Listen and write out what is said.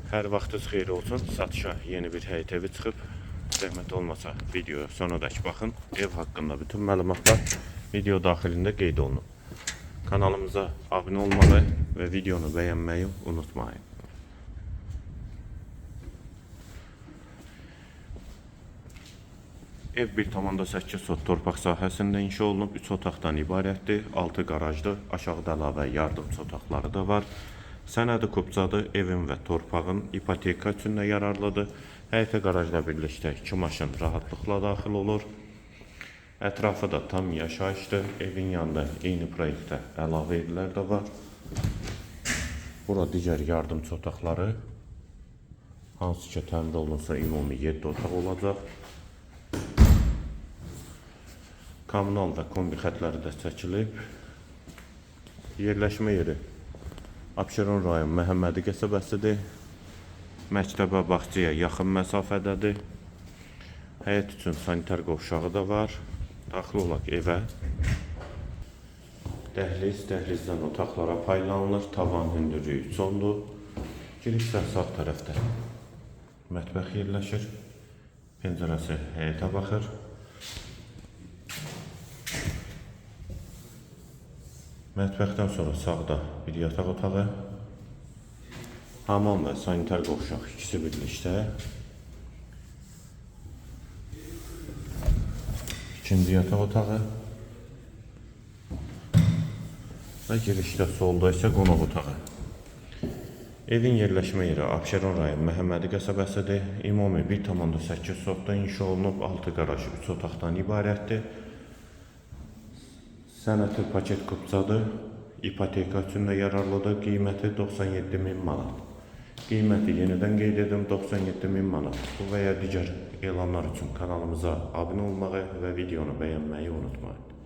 Hər vaxtınız xeyir olsun. Satışa yeni bir həyət evi çıxıb. Zəhmət olmasa videoya sonadək baxın. Ev haqqında bütün məlumatlar video daxilində qeyd olunub. Kanalımıza abunə olmağı və videonu bəyənməyi unutmayın. Ev 1,8 sot torpaq sahəsində inşa olunub. 3 otaqdan ibarətdir. 6 qarajdır. Aşağıda əlavə yardımçı otaqları da var. Sənədi kupcadır. Evin və torpağın ipoteka üçün də yararlıdır. Həyətə qarajla birlikdə 2 maşın rahatlıqla daxil olur. Ətrafı da tam yaşayışdır. Evin yanında eyni proyektdə əlavə evlər də var. Bura digər yardımçı otaqları. Hansı ki təmin olunsa ümumi 7 otaq olacaq. Kommunal və kombi xətləri də çəkilib. Yerləşmə yeri Abşeron rayon Məhəmmədi qəsəbəsidir. Məktəbə, bağçaya yaxın məsafədədir. Həyət üçün sanitar qovşağı da var. Daxil olaq evə. Dəhlizdən otaqlara paylanılır. Tavan hündürlüyü 3 ondur. Girişdə sağ tərəfdə mətbəx yerləşir. Pəncərəsi həyətə baxır. Mətbəxdən sonra sağda bir yataq otağı, hamam və sanitar qovşaq ikisi birlikdə. İkinci yataq otağı və girişdə solda isə qonaq otağı. Evin yerləşmə yeri Abşeron rayon Məhəmmədi qəsəbəsidir. Ümumi 1,8 sotda inşa olunub, 6 qaraj 3 otaqdan ibarətdir. Sənəti paket kupcadır. İpoteka üçün də yararlıdır. Qiyməti 97.000 manat. Qiyməti yenidən qeyd edim, 97.000 manat. Bu və ya digər elanlar üçün kanalımıza abunə olmağı və videonu bəyənməyi unutmayın.